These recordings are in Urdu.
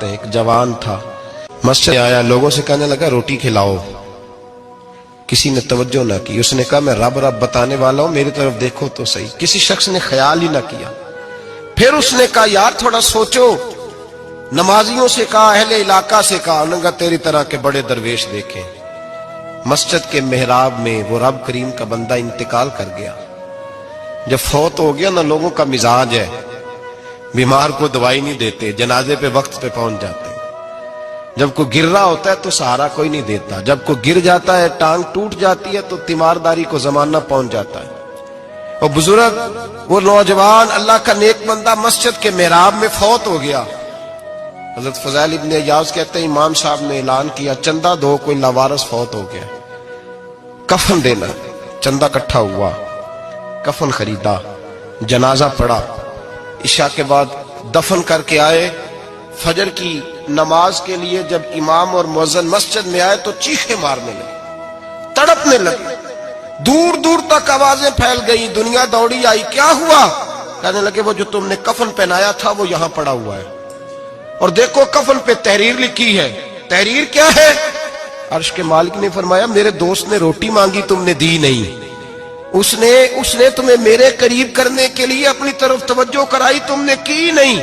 ایک جوان تھا، مسجد آیا، لوگوں سے کہنے لگا روٹی کھلاؤ، کسی نے توجہ نہ کی۔ اس نے کہا میں رب رب بتانے والا ہوں، میری طرف دیکھو تو صحیح۔ کسی شخص نے خیال ہی نہ کیا۔ پھر اس نے کہا یار تھوڑا سوچو، نمازیوں سے کہا، اہل علاقہ سے کہا، انہوں نے کہا تیری طرح کے بڑے درویش دیکھیں۔ مسجد کے محراب میں وہ رب کریم کا بندہ انتقال کر گیا۔ جب فوت ہو گیا نا، لوگوں کا مزاج ہے، بیمار کو دوائی نہیں دیتے، جنازے پہ وقت پہ پہنچ جاتے ہیں۔ جب کوئی گر رہا ہوتا ہے تو سہارا کوئی نہیں دیتا، جب کوئی گر جاتا ہے، ٹانگ ٹوٹ جاتی ہے تو تیمارداری کو زمانہ پہنچ جاتا ہے۔ اور بزرگ، وہ نوجوان اللہ کا نیک بندہ مسجد کے محراب میں فوت ہو گیا۔ حضرت فضیل ابن عیاض کہتے ہیں امام صاحب نے اعلان کیا چندہ دو، کوئی لاوارث فوت ہو گیا، کفن دینا۔ چندہ اکٹھا ہوا، کفن خریدا، جنازہ پڑا، عشاء کے بعد دفن کر کے آئے۔ فجر کی نماز کے لیے جب امام اور مؤذن مسجد میں آئے تو چیخیں مارنے لگے، تڑپنے لگے، دور دور تک آوازیں پھیل گئی، دنیا دوڑی آئی۔ کیا ہوا؟ کہنے لگے وہ جو تم نے کفن پہنایا تھا وہ یہاں پڑا ہوا ہے، اور دیکھو کفن پہ تحریر لکھی ہے۔ تحریر کیا ہے؟ عرش کے مالک نے فرمایا میرے دوست نے روٹی مانگی، تم نے دی نہیں، اس نے تمہیں میرے قریب کرنے کے لیے اپنی طرف توجہ کرائی، تم نے کی نہیں،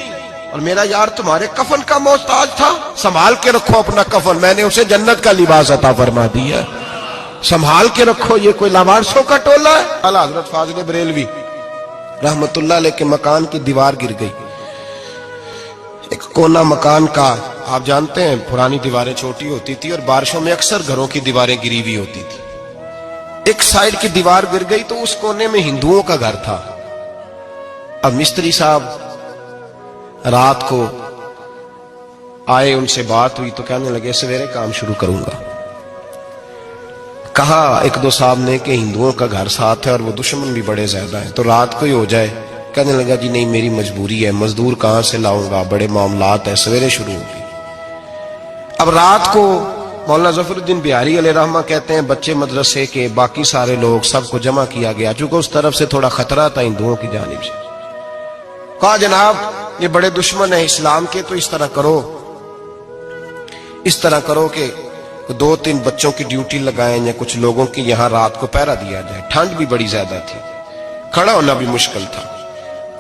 اور میرا یار تمہارے کفن کا محتاج تھا، سنبھال کے رکھو اپنا کفن، میں نے اسے جنت کا لباس عطا فرما دیا، سنبھال کے رکھو، یہ کوئی لاوارثوں کا ٹولہ ہے۔ اعلیٰ حضرت فاضل بریلوی رحمت اللہ علیہ کے مکان کی دیوار گر گئی، ایک کونا مکان کا، آپ جانتے ہیں پرانی دیواریں چھوٹی ہوتی تھی اور بارشوں میں اکثر گھروں کی دیواریں گری ہوئی ہوتی تھی۔ ایک سائیڈ کی دیوار گر گئی تو اس کونے میں ہندوؤں کا گھر تھا۔ اب مستری صاحب رات کو آئے، ان سے بات ہوئی تو کہنے لگے سویرے کام شروع کروں گا۔ کہا ایک دو صاحب نے کہ ہندوؤں کا گھر ساتھ ہے اور وہ دشمن بھی بڑے زیادہ ہیں، تو رات کو ہی ہو جائے۔ کہنے لگا جی نہیں میری مجبوری ہے، مزدور کہاں سے لاؤں گا، بڑے معاملات ہیں، سویرے شروع ہوگی۔ اب رات کو مولانا ظفر الدین بہاری علیہ رحمہ کہتے ہیں بچے مدرسے کے، باقی سارے لوگ، سب کو جمع کیا گیا، چونکہ اس طرف سے تھوڑا خطرہ تھا ہندوؤں کی جانب سے۔ کہا جناب یہ بڑے دشمن ہیں اسلام کے، تو اس طرح کرو کہ دو تین بچوں کی ڈیوٹی لگائیں یا کچھ لوگوں کی یہاں رات کو پہرا دیا جائے، ٹھنڈ بھی بڑی زیادہ تھی، کھڑا ہونا بھی مشکل تھا۔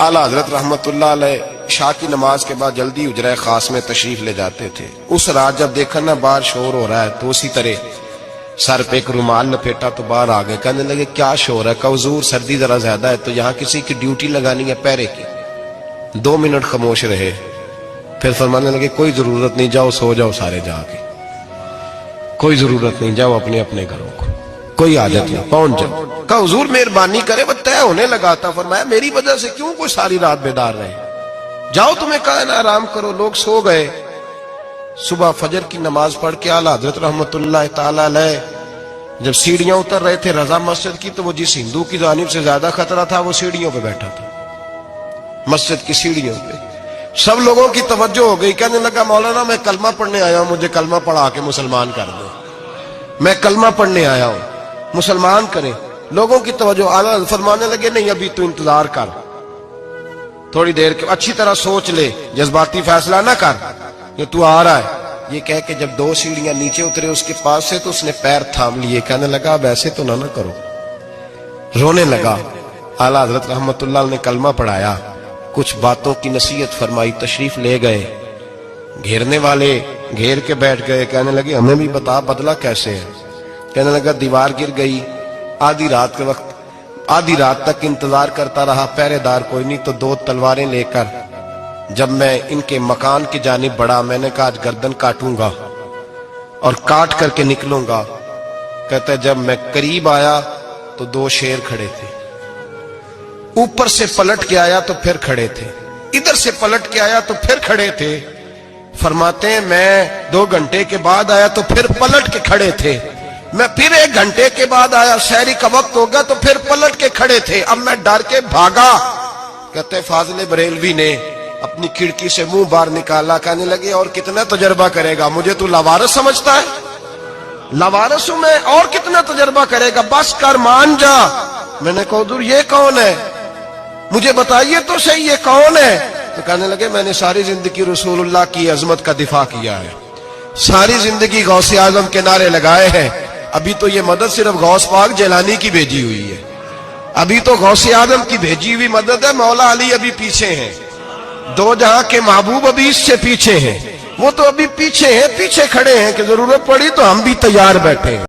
اعلیٰ حضرت رحمت اللہ علیہ عشاء کی نماز کے بعد جلدی حجرہ خاص میں تشریف لے جاتے تھے۔ اس رات جب دیکھا نا باہر شور ہو رہا ہے تو اسی طرح سر پہ ایک رومال لپیٹا تو باہر آ گئے، کہنے لگے کیا شور ہے؟ کہ حضور سردی ذرا زیادہ ہے تو یہاں کسی کی ڈیوٹی لگانی ہے پہرے کی۔ 2 منٹ خاموش رہے، پھر فرمانے لگے کوئی ضرورت نہیں، جاؤ سو جاؤ سارے جا کے، کوئی ضرورت نہیں، جاؤ اپنے اپنے گھروں کو، کوئی عادت نہیں، پہنچ جاؤ۔ کہا حضور مہربانی کرے، وہ طے ہونے لگا تھا۔ فرمایا میری وجہ سے کیوں کوئی ساری رات بیدار رہے، جاؤ تمہیں کہا نا آرام کرو۔ لوگ سو گئے۔ صبح فجر کی نماز پڑھ کے اعلیٰ حضرت رحمت اللہ تعالی علیہ جب سیڑھیاں اتر رہے تھے رضا مسجد کی، تو وہ جس ہندو کی جانب سے زیادہ خطرہ تھا وہ سیڑھیوں پہ بیٹھا تھا، مسجد کی سیڑھیوں پہ۔ سب لوگوں کی توجہ ہو گئی، کہنے لگا مولانا میں کلمہ پڑھنے آیا ہوں، مجھے کلمہ پڑھا کے مسلمان کر دو، میں کلمہ پڑھنے آیا ہوں، مسلمان کریں۔ لوگوں کی توجہ، اعلیٰ فرمانے لگے نہیں ابھی تو انتظار کر، تھوڑی دیر کے اچھی طرح سوچ لے، جذباتی فیصلہ نہ کر کہ تو آ رہا ہے۔ یہ کہہ کے جب 2 سیڑھیاں نیچے اترے اس کے پاس سے تو اس نے پیر تھام لیے، کہنے لگا اب ایسے تو نہ کرو، رونے لگا۔ اعلیٰ حضرت رحمت اللہ نے کلمہ پڑھایا، کچھ باتوں کی نصیحت فرمائی، تشریف لے گئے۔ گھیرنے والے گھیر کے بیٹھ گئے، کہنے لگے ہمیں بھی بتا بدلہ کیسے ہے؟ کہنے لگا دیوار گر گئی، آدھی رات کے وقت، آدھی رات تک انتظار کرتا رہا، پہرے دار کوئی نہیں، تو 2 تلواریں لے کر جب میں ان کے مکان کی جانب بڑھا، میں نے کہا آج گردن کاٹوں گا اور کاٹ کر کے نکلوں گا۔ کہتا ہے جب میں قریب آیا تو 2 شیر کھڑے تھے، اوپر سے پلٹ کے آیا تو پھر کھڑے تھے، ادھر سے پلٹ کے آیا تو پھر کھڑے تھے۔ فرماتے ہیں میں 2 گھنٹے کے بعد آیا تو پھر پلٹ کے کھڑے تھے، میں پھر 1 گھنٹے کے بعد آیا، سحری کا وقت ہو گیا تو پھر پلٹ کے کھڑے تھے، اب میں ڈر کے بھاگا۔ کہتے فاضل بریلوی نے اپنی کھڑکی سے منہ باہر نکالا، کہنے لگے اور کتنا تجربہ کرے گا، مجھے تو لاوارث سمجھتا ہے، لاوارث ہوں میں، اور کتنا تجربہ کرے گا، بس کر مان جا۔ میں نے کہا حضور یہ کون ہے، مجھے بتائیے تو صحیح یہ کون ہے؟ تو کہنے لگے میں نے ساری زندگی رسول اللہ کی عظمت کا دفاع کیا ہے، ساری زندگی غوث اعظم کے نعرے لگائے ہیں، ابھی تو یہ مدد صرف غوث پاک جیلانی کی بھیجی ہوئی ہے، ابھی تو غوث اعظم کی بھیجی ہوئی مدد ہے، مولا علی ابھی پیچھے ہیں، دو جہاں کے محبوب ابھی اس سے پیچھے ہیں، وہ تو ابھی پیچھے ہیں، پیچھے کھڑے ہیں کہ ضرورت پڑی تو ہم بھی تیار بیٹھے ہیں۔